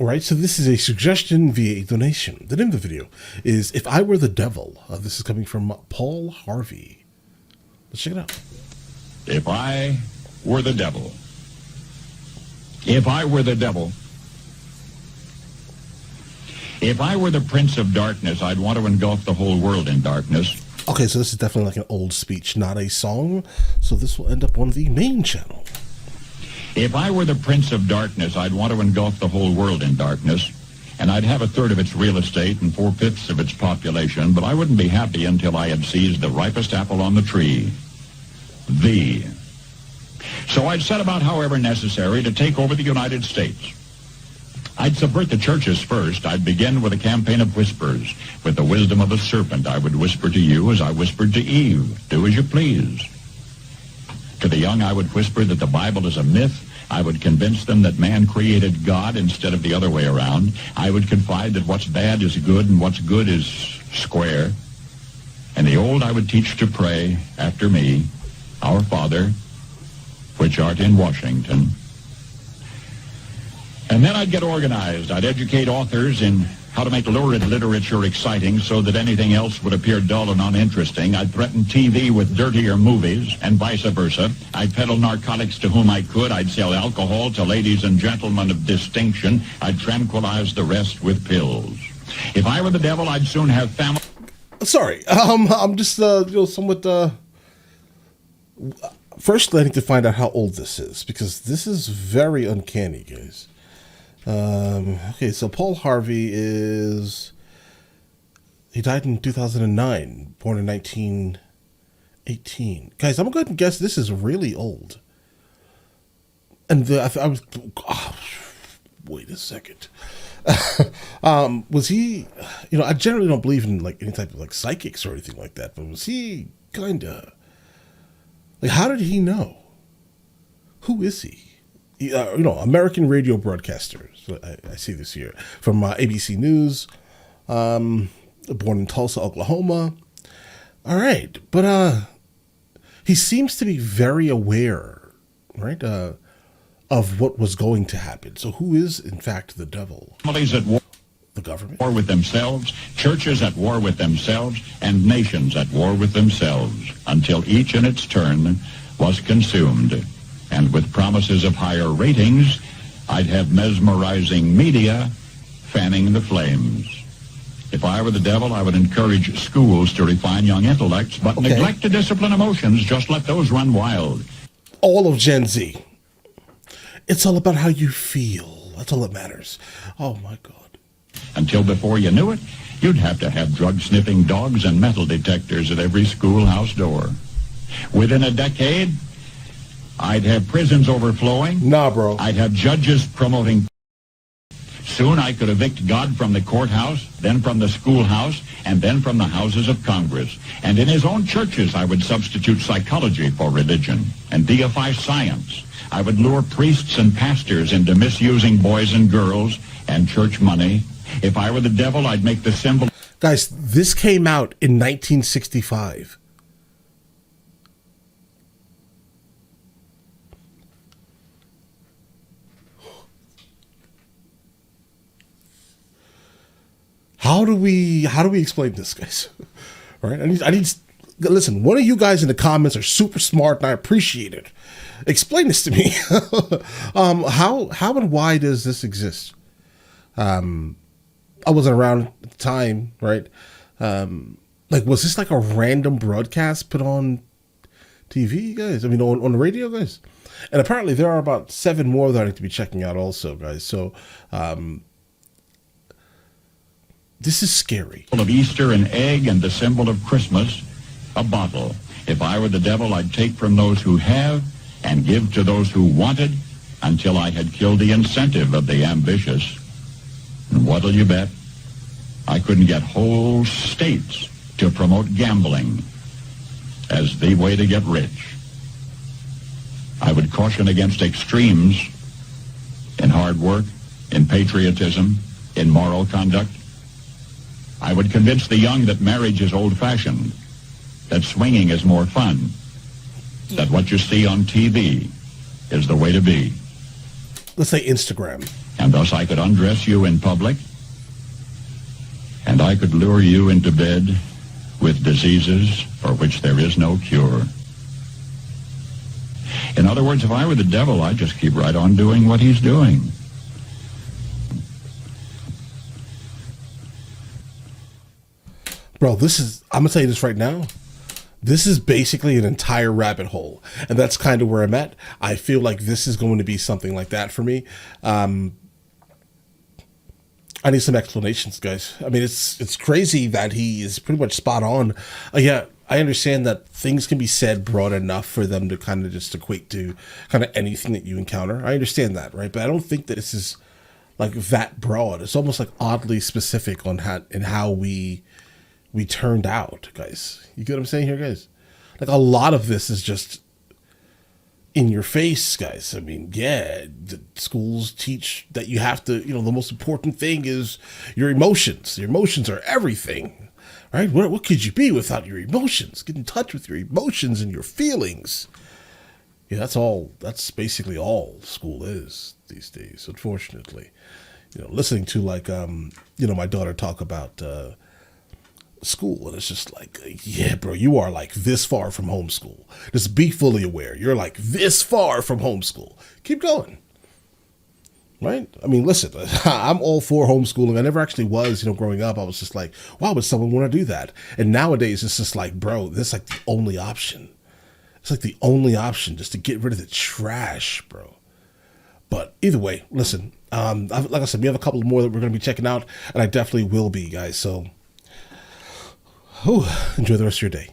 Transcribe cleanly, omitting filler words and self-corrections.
Right, so this is a suggestion via a donation. The name of the video is If I Were the Devil. This is coming from Paul Harvey. Let's check it out. If I were the devil. If I were the devil. If I were the prince of darkness, I'd want to engulf the whole world in darkness. Okay, so this is definitely like an old speech, not a song. So this will end up on the main channel. If I were the prince of darkness, I'd want to engulf the whole world in darkness, and I'd have 1/3 of its real estate and 4/5 of its population, but I wouldn't be happy until I had seized the ripest apple on the tree. Thee. So I'd set about, however necessary, to take over the United States. I'd subvert the churches first. I'd begin with a campaign of whispers. With the wisdom of a serpent, I would whisper to you as I whispered to Eve, do as you please. To the young, I would whisper that the Bible is a myth. I would convince them that man created God instead of the other way around. I would confide that what's bad is good and what's good is square. And the old I would teach to pray after me, Our Father, which art in Washington. And then I'd get organized. I'd educate authors in how to make lurid literature exciting so that anything else would appear dull and uninteresting. I'd threaten TV with dirtier movies and vice versa. I'd peddle narcotics to whom I could. I'd sell alcohol to ladies and gentlemen of distinction. I'd tranquilize the rest with pills. If I were the devil, I'd soon have family. Sorry, I'm just somewhat. First, I need to find out how old this is because this is very uncanny, guys. Okay, so Paul Harvey he died in 2009, born in 1918. Guys, I'm going to guess this is really old. And I was, wait a second. Was he, I generally don't believe in like any type of like psychics or anything like that, but was he kind of, like, how did he know? Who is he? American radio broadcaster. So I see this here from ABC News. Born in Tulsa, Oklahoma. All right, but he seems to be very aware, right, of what was going to happen. So, who is in fact the devil? Families at war. The government. War with themselves, churches at war with themselves, and nations at war with themselves, until each in its turn was consumed. And with promises of higher ratings, I'd have mesmerizing media fanning the flames. If I were the devil, I would encourage schools to refine young intellects, but neglect to discipline emotions. Just let those run wild. All of Gen Z. It's all about how you feel. That's all that matters. Oh, my God. Until before you knew it, you'd have to have drug-sniffing dogs and metal detectors at every schoolhouse door. Within a decade, I'd have prisons overflowing. Nah, bro. I'd have judges promoting. Soon I could evict God from the courthouse, then from the schoolhouse, and then from the houses of Congress. And in his own churches, I would substitute psychology for religion and deify science. I would lure priests and pastors into misusing boys and girls and church money. If I were the devil, I'd make the symbol. Guys, this came out in 1965. How do we explain this, guys? All right, I need listen. One of you guys in the comments are super smart, and I appreciate it. Explain this to me. How and why does this exist? I wasn't around at the time, right? Like, was this like a random broadcast put on TV, guys? I mean, on the radio, guys. And apparently, there are about 7 more that I need to be checking out, also, guys. So. This is scary. Of Easter, an egg, and the symbol of Christmas, a bottle. If I were the devil, I'd take from those who have and give to those who wanted until I had killed the incentive of the ambitious. And what'll you bet? I couldn't get whole states to promote gambling as the way to get rich. I would caution against extremes in hard work, in patriotism, in moral conduct. I would convince the young that marriage is old-fashioned, that swinging is more fun, that what you see on TV is the way to be. Let's say Instagram. and thus I could undress you in public, and I could lure you into bed with diseases for which there is no cure. In other words, if I were the devil, I'd just keep right on doing what he's doing. Bro, I'm going to tell you this right now. This is basically an entire rabbit hole. And that's kind of where I'm at. I feel like this is going to be something like that for me. I need some explanations, guys. I mean, it's crazy that he is pretty much spot on. Yeah, I understand that things can be said broad enough for them to kind of just equate to kind of anything that you encounter. I understand that, right? But I don't think that this is like that broad. It's almost like oddly specific on how we turned out, guys. You get what I'm saying here, guys? Like a lot of this is just in your face, guys. I mean, yeah, the schools teach that you have to, the most important thing is your emotions. Your emotions are everything, right? What could you be without your emotions? Get in touch with your emotions and your feelings. Yeah, that's basically all school is these days, unfortunately. Listening to my daughter talk about school, and it's just like, yeah, bro, you are like this far from homeschool. Just be fully aware. You're like this far from homeschool. Keep going. Right? I mean, listen, I'm all for homeschooling. I never actually was, growing up. I was just like, why would someone want to do that? And nowadays it's just like, bro, this is like the only option. It's like the only option just to get rid of the trash, bro. But either way, listen, like I said, we have a couple more that we're going to be checking out, and I definitely will be, guys. So enjoy the rest of your day.